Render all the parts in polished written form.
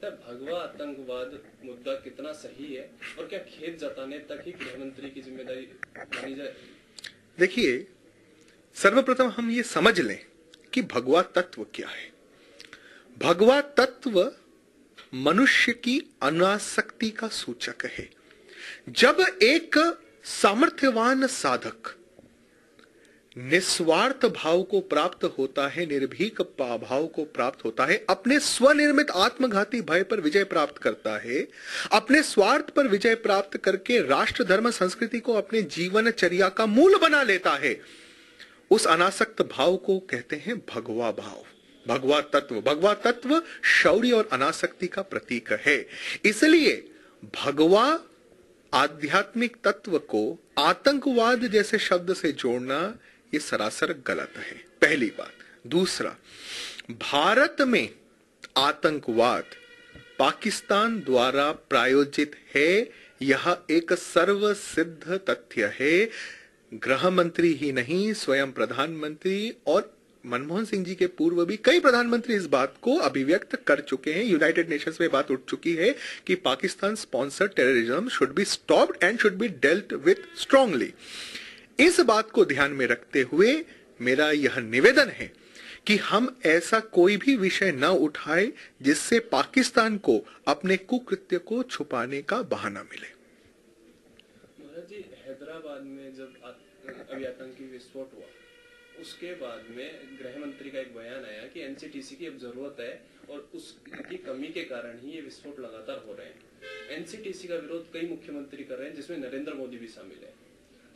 लगता है भगवा आतंकवाद मुद्दा कितना सही है और क्या खेद जताने तक ही गृह मंत्री की जिम्मेदारी मानी जाए? देखिए, सर्वप्रथम हम ये समझ लें कि भगवा तत्व क्या है। भगवा तत्व मनुष्य की अनासक्ति का सूचक है। जब एक सामर्थ्यवान साधक निस्वार्थ भाव को प्राप्त होता है, निर्भीक भाव को प्राप्त होता है, अपने स्वनिर्मित आत्मघाती भय पर विजय प्राप्त करता है, अपने स्वार्थ पर विजय प्राप्त करके राष्ट्र धर्म संस्कृति को अपने जीवनचर्या का मूल बना लेता है, उस अनासक्त भाव को कहते हैं भगवा भाव, भगवा तत्व। भगवा तत्व शौर्य और अनासक्ति का प्रतीक है। इसलिए भगवा आध्यात्मिक तत्व को आतंकवाद जैसे शब्द से जोड़ना ये सरासर गलत है, पहली बात। दूसरा, भारत में आतंकवाद पाकिस्तान द्वारा प्रायोजित है, यह एक सर्वसिद्ध तथ्य है। गृह मंत्री ही नहीं, स्वयं प्रधानमंत्री और मनमोहन सिंह जी के पूर्व भी कई प्रधानमंत्री इस बात को अभिव्यक्त कर चुके हैं। यूनाइटेड नेशंस में बात उठ चुकी है कि Pakistan sponsored terrorism should be stopped and should be dealt with strongly. इस बात को ध्यान में रखते हुए मेरा यह निवेदन है कि हम ऐसा कोई भी विषय न उठाए जिससे पाकिस्तान को अपने कुकृत्य को छुपाने का बहाना मिले। महाराज जी, हैदराबाद में जब अभी आतंकी विस्फोट हुआ, उसके बाद में गृह मंत्री का एक बयान आया कि एनसीटीसी की अब जरूरत है और उसकी कमी के कारण ही ये विस्फोट लगातार हो रहे हैं। एनसीटीसी का विरोध कई मुख्यमंत्री कर रहे हैं, जिसमें नरेंद्र मोदी भी शामिल है।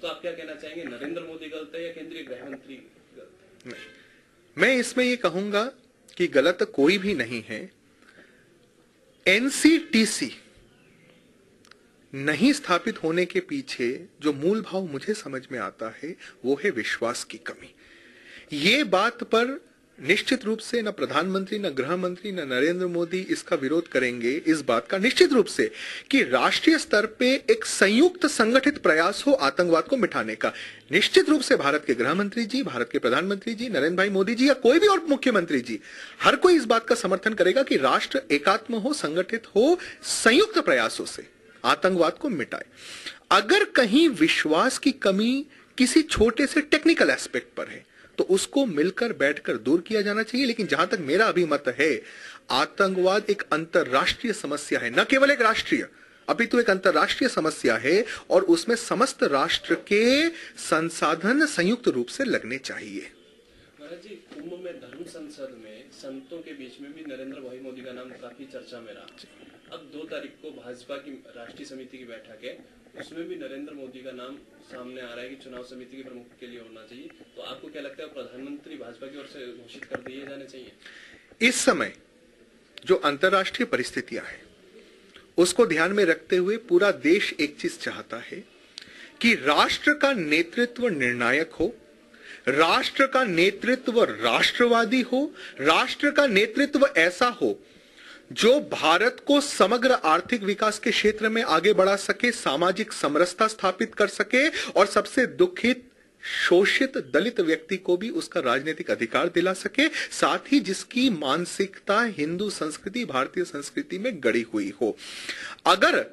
तो आप क्या कहना चाहेंगे, नरेंद्र मोदी गलत है या केंद्रीय गृह मंत्री गलत है? मैं इसमें ये कहूंगा कि गलत कोई भी नहीं है। एनसीटीसी नहीं स्थापित होने के पीछे जो मूल भाव मुझे समझ में आता है वो है विश्वास की कमी। ये बात पर निश्चित रूप से न प्रधानमंत्री, न गृह मंत्री, न नरेंद्र मोदी इसका विरोध करेंगे, इस बात का निश्चित रूप से कि राष्ट्रीय स्तर पे एक संयुक्त संगठित प्रयास हो आतंकवाद को मिटाने का। निश्चित रूप से भारत के गृह मंत्री जी, भारत के प्रधानमंत्री जी, नरेंद्र भाई मोदी जी या कोई भी और मुख्यमंत्री जी, हर कोई इस बात का समर्थन करेगा कि राष्ट्र एकात्म हो, संगठित हो, संयुक्त प्रयासों से आतंकवाद को मिटाए। अगर कहीं विश्वास की कमी किसी छोटे से टेक्निकल एस्पेक्ट पर है तो उसको मिलकर बैठकर दूर किया जाना चाहिए। लेकिन जहां तक मेरा अभिमत है, आतंकवाद एक अंतरराष्ट्रीय समस्या है, न केवल एक राष्ट्रीय, अपितु एक अंतरराष्ट्रीय समस्या है और उसमें समस्त राष्ट्र के संसाधन संयुक्त रूप से लगने चाहिए। महाराज जी, कुंभ में धर्म संसद में संतों के बीच में भी नरेंद्र भाई मोदी का नाम काफी चर्चा में रहा। अब 2 तारीख को भाजपा की राष्ट्रीय समिति की बैठक है, उसमें भी नरेंद्र मोदी का नाम सामने आ रहा है कि चुनाव समिति के प्रमुख के लिए होना चाहिए। तो आपको क्या लगता है, प्रधानमंत्री भाजपा की ओर से घोषित कर दिए जाने चाहिए? इस समय जो अंतर्राष्ट्रीय परिस्थितियां हैं उसको ध्यान में रखते हुए पूरा देश एक चीज चाहता है कि राष्ट्र का नेतृत्व निर्णायक हो, राष्ट्र का नेतृत्व राष्ट्रवादी हो, राष्ट्र का नेतृत्व ऐसा हो जो भारत को समग्र आर्थिक विकास के क्षेत्र में आगे बढ़ा सके, सामाजिक समरसता स्थापित कर सके और सबसे दुखित, शोषित दलित व्यक्ति को भी उसका राजनीतिक अधिकार दिला सके, साथ ही जिसकी मानसिकता हिंदू संस्कृति, भारतीय संस्कृति में गड़ी हुई हो। अगर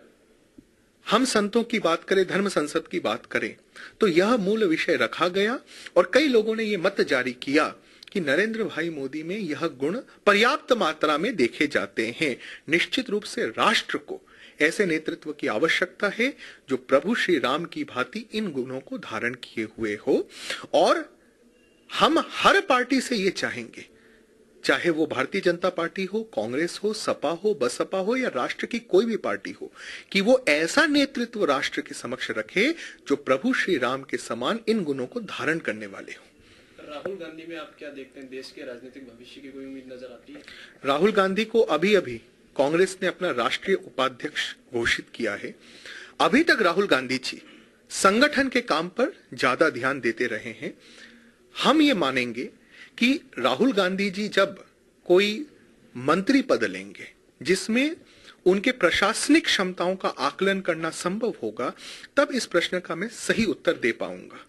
हम संतों की बात करें, धर्म संसद की बात करें, तो यह मूल विषय रखा गया और कई लोगों ने यह मत जारी किया कि नरेंद्र भाई मोदी में यह गुण पर्याप्त मात्रा में देखे जाते हैं। निश्चित रूप से राष्ट्र को ऐसे नेतृत्व की आवश्यकता है जो प्रभु श्री राम की भांति इन गुणों को धारण किए हुए हो और हम हर पार्टी से ये चाहेंगे, चाहे वो भारतीय जनता पार्टी हो, कांग्रेस हो, सपा हो, बसपा हो या राष्ट्र की कोई भी पार्टी हो, कि वो ऐसा नेतृत्व राष्ट्र के समक्ष रखे जो प्रभु श्री राम के समान इन गुणों को धारण करने वाले हो। राहुल गांधी में आप क्या देखते हैं, देश के राजनीतिक भविष्य की कोई उम्मीद नजर आती है? राहुल गांधी को अभी अभी कांग्रेस ने अपना राष्ट्रीय उपाध्यक्ष घोषित किया है। अभी तक राहुल गांधी जी संगठन के काम पर ज्यादा ध्यान देते रहे हैं। हम ये मानेंगे कि राहुल गांधी जी जब कोई मंत्री पद लेंगे जिसमें उनके प्रशासनिक क्षमताओं का आकलन करना संभव होगा, तब इस प्रश्न का मैं सही उत्तर दे पाऊंगा।